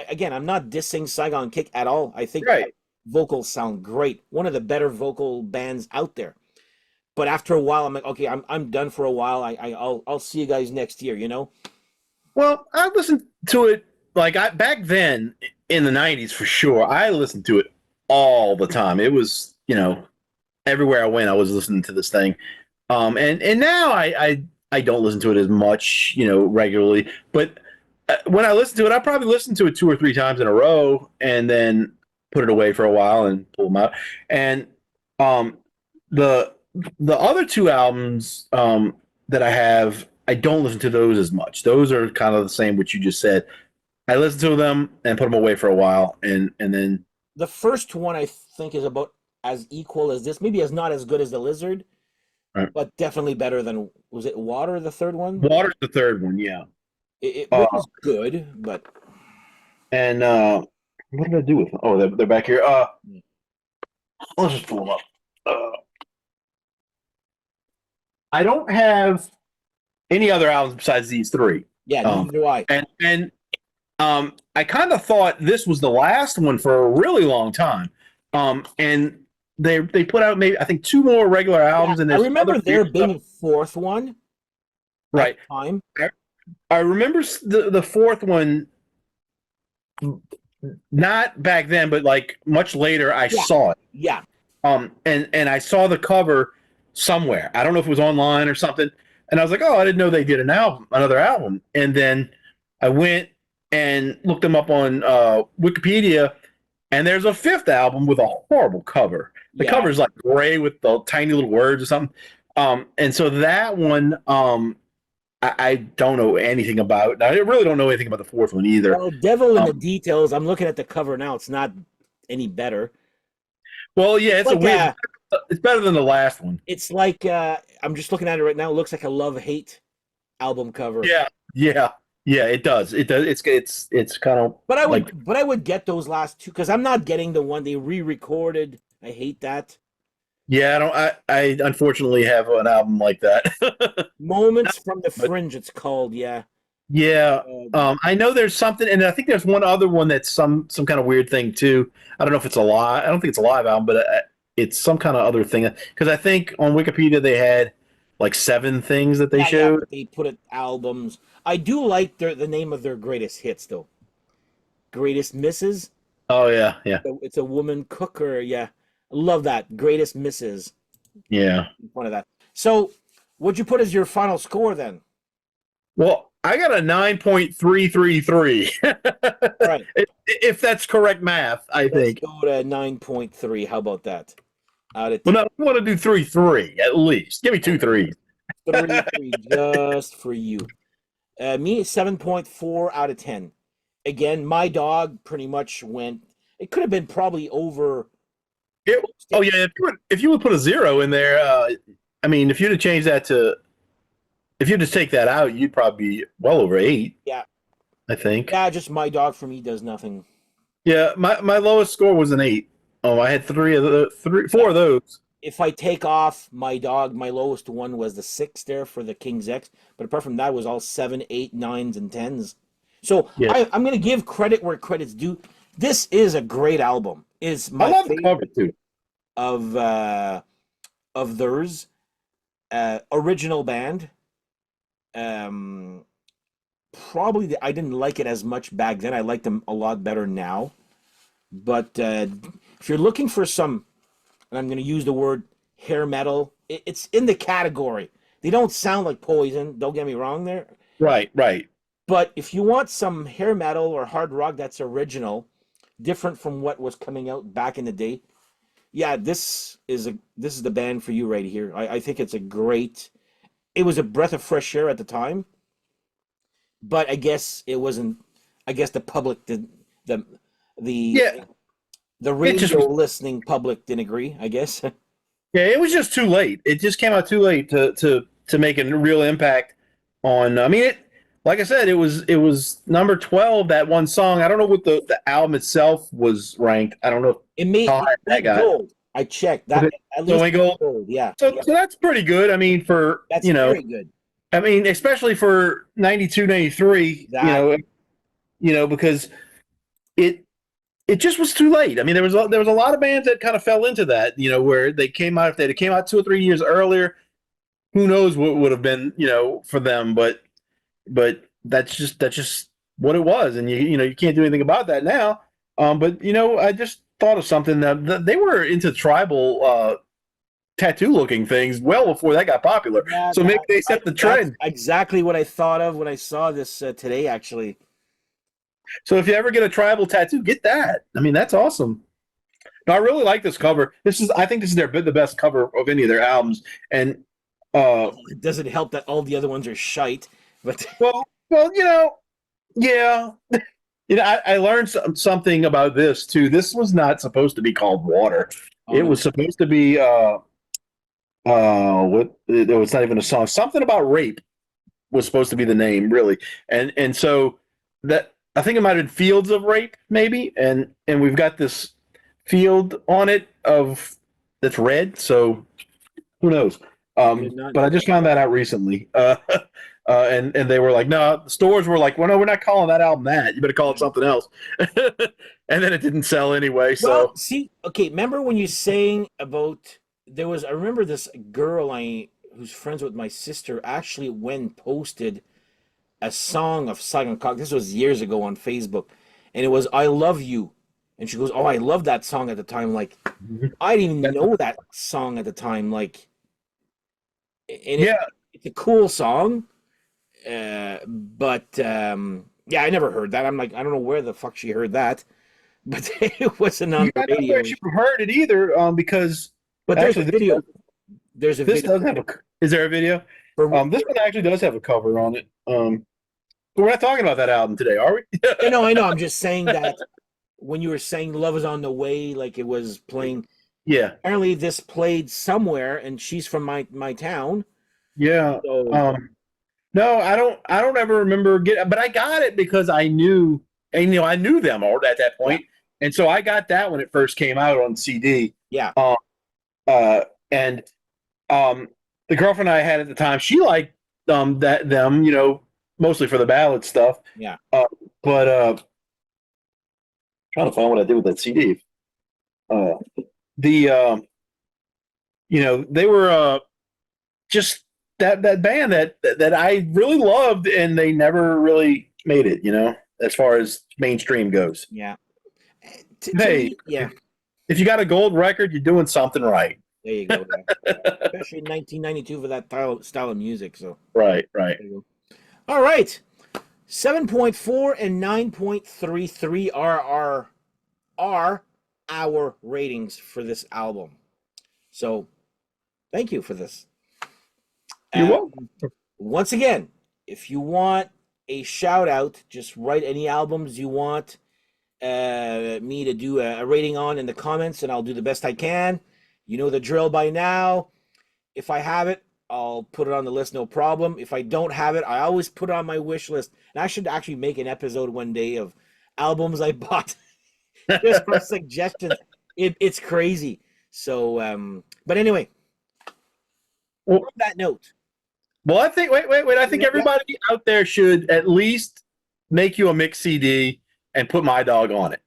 again, I'm not dissing Saigon Kick at all. I think Right. vocals sound great. One of the better vocal bands out there. But after a while, I'm like, okay, I'm done for a while. I'll see you guys next year. Well, I listened to it like back then in the '90s for sure. I listened to it all the time. It was everywhere I went, I was listening to this thing. And now I don't listen to it as much, regularly. But when I listen to it, I probably listen to it 2 or 3 times in a row, and then put it away for a while and pull them out. And um, the the other two albums, that I have, I don't listen to those as much. Those are kind of the same what you just said. I listen to them and put them away for a while, and then The first one I think is about as equal as this. Maybe as not as good as the lizard, right. but definitely better than, was it water, the third one? Water's the third one, yeah. Which Uh, is good, but and what did I do with them? Oh, they're back here. Let's just pull them up. Uh, I don't have any other albums besides these three. yeah, Um, neither do I. and I kind of thought this was the last one for a really long time. And they put out maybe I think two more regular Yeah, albums, and I there's some other remember weird there stuff. being a fourth one at Right. the time. I remember the fourth one, not back then, but like much later. I Yeah, saw it. yeah, And I saw the cover somewhere. I don't know if it was online or something. And I was like, oh, I didn't know they did another album. And then I went and looked them up on Wikipedia, and there's a fifth album with a horrible cover. The yeah. cover is like gray with the tiny little words or something. And so that one, I don't know anything about. I really don't know anything about the fourth one either. Well, Devil in the Um, Details. I'm looking at the cover now. It's not any better. well, yeah, It's it's a like weird. It's better than the last one. I'm just looking at it right now. It looks like a love hate album cover. Yeah, yeah, yeah. It does. It does. It's kind of like But I would get those last two because I'm not getting the one they re-recorded. I hate that. yeah. I don't. I unfortunately have an album like that. Moments from the But Fringe. It's called. Yeah. yeah, Um, I know there's something, and I think there's one other one that's some kind of weird thing too. I don't know if it's a live. I don't think it's a live album, but it's some kind of other thing. Because I think on Wikipedia they had like seven things that they yeah. showed. But they put it albums. I do like the name of their greatest hits though. Greatest Misses. Oh yeah, yeah, It's a woman cooker. Yeah, I love that. Greatest Misses. yeah. One of that. So, what'd you put as your final score then? Well, I got a 9.333. All right, If that's correct math, I let's think. go to 9.3. How about that? Out of Well, 10. no, I want to do 3-3 at least. Give me two Okay. threes. 3 just for you. Me 7.4 out of 10. Again, my dog pretty much went. It could have been probably over. It- oh yeah, if you would put a zero in there, I mean, if you'd have changed that to, if you just take that out, you'd probably be well over 8. Yeah, I think. yeah. Just my dog for me does nothing. Yeah, my lowest score was an 8. Oh, I had Yeah. four of those. If I take off my dog, my lowest one was the 6 there for the King's X. But apart from that, it was all 7, 8, 9s, and 10s. So Yeah, I'm going to give credit where credit's due. This is a great album. Is I my love the favorite cover too. of theirs. Original band. Um, I didn't like it as much back then. I like them a lot better now. But if you're looking for some, and I'm going to use the word hair metal, it's in the category. They don't sound like Poison. Don't get me wrong there. Right, right. But if you want some hair metal or hard rock that's original, different from what was coming out back in the day, yeah, this is the band for you right here. I think it's a great. It was a breath of fresh air at the time, but I guess it wasn't. I guess the public did the the Yeah, the it just radio was. listening public didn't agree. I guess. Yeah, it was just too late. It just came out too late to make a real impact on. I mean, like I said, it was number 12. That one song. I don't know what the album itself was ranked. I don't know how It high that went got. gold. I checked that Okay, at so least we go. gold. Yeah, So yeah, so that's pretty good. I mean, for that's very good. I mean, especially for 92, 93. Exactly. Because it it just was too late. I mean, there was a lot of bands that kind of fell into that. Where they came out if they came out 2 or 3 years earlier. Who knows what would have been for them, but that's just what it was, and you can't do anything about that now. But I just thought of something that they were into tribal tattoo looking things well before that got popular. Yeah, So maybe they set the that's trend. exactly what I thought of when I saw this today. Actually, So if you ever get a tribal tattoo, get that. I mean, that's awesome. No, I really like this cover. I think this is the best cover of any of their albums, and Uh, It doesn't help that all the other ones are shite, but well, yeah. I learned something about this too. This was not supposed to be called water. oh It no. was supposed to be what? It was not even a song. Something about rape was supposed to be the name, really. And so that I think it might have been Fields of Rape, maybe. And we've got this field on it of that's red. So who knows? I did not But know I just that. found that out recently. And they were like, no, the stores were like, well, no, we're not calling that album that. You better call it something else. And then it didn't sell anyway. Well, So see, okay, remember when you saying about there was I remember this girl I who's friends with my sister actually when posted a song of Saigon Cock. This was years ago on Facebook, and it was "I Love You," and she goes, "Oh, I love that song at the time." Like I didn't even know that song at the time. Like, and yeah, it's a cool song, but yeah, I never heard that. I'm like, I don't know where the fuck she heard that, but it wasn't on yeah, the I don't know where radio. she heard it either. Because But there's a actually, video. There's a this video does have a. Is there a video? for. This one actually does have a cover on it. But we're not talking about that album today, are we? You know, I know. I'm just saying that when you were saying "Love Is on the Way," like it was playing. Yeah, Apparently, this played somewhere, and she's from my town. yeah. So No, I don't ever remember but I got it because I knew, and I knew them all at that yeah, point, and so I got that when it first came out on CD. yeah, Um, and the girlfriend I had at the time, she liked them, mostly for the ballad stuff. yeah. Uh, but trying to find what I did with that CD. Uh, the they were just that band that I really loved, and they never really made it. As far as mainstream goes. Yeah. To Hey, me, yeah. if you got a gold record, you're doing something right. There you go. Yeah. Especially in 1992 for that style of music. So Right, right. there you go. All right. 7.4 and 9.33 are our ratings for this album. So thank you for this. You're welcome. Once again, if you want a shout out, just write any albums you want me to do a rating on in the comments, and I'll do the best I can. You know the drill by now. If I have it, I'll put it on the list, no problem. If I don't have it, I always put it on my wish list. And I should actually make an episode one day of albums I bought just for suggestions. It's crazy. So, but anyway, Well, on that note, I think wait. I think yeah, yeah, everybody out there should at least make you a mix CD and put My Dog on it.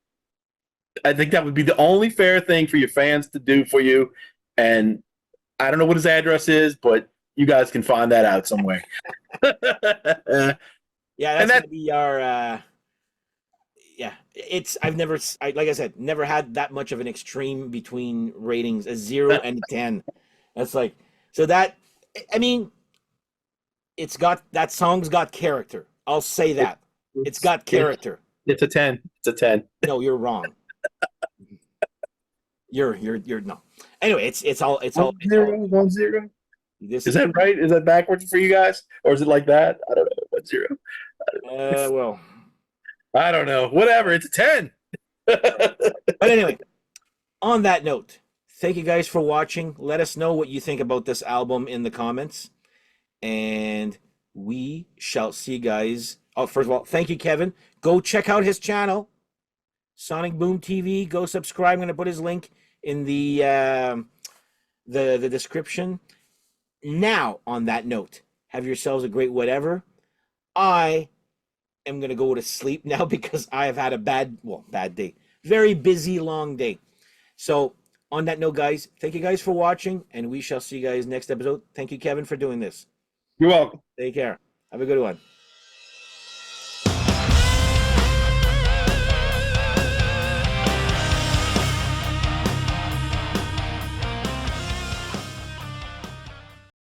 I think that would be the only fair thing for your fans to do for you. And I don't know what his address is, but you guys can find that out somewhere. And yeah, that's that gonna be our. Yeah, I've never, like I said, never had that much of an extreme between ratings, a 0 and a 10. That's like, so that, I mean, that song's got character. I'll say that. It's it's got character. it's a 10. It's a 10. No, you're wrong. You're no. Anyway, it's all 1-0, 1-0. this Is is that right? Is that backwards for you guys, or is it like that? I don't know. 1-0. well, I don't know. Whatever. It's a 10. but anyway, on that note, thank you guys for watching. Let us know what you think about this album in the comments, and we shall see you guys. Oh, first of all, thank you, Kevin. Go check out his channel, Sonic Boom TV. Go subscribe. I'm going to put his link in the description. Now, on that note, have yourselves a great whatever. I am going to go to sleep now because I have had a bad day. Very busy, long day. So, on that note, guys, thank you guys for watching, and we shall see you guys next episode. Thank you, Kevin, for doing this. You're welcome. Take care. Have a good one.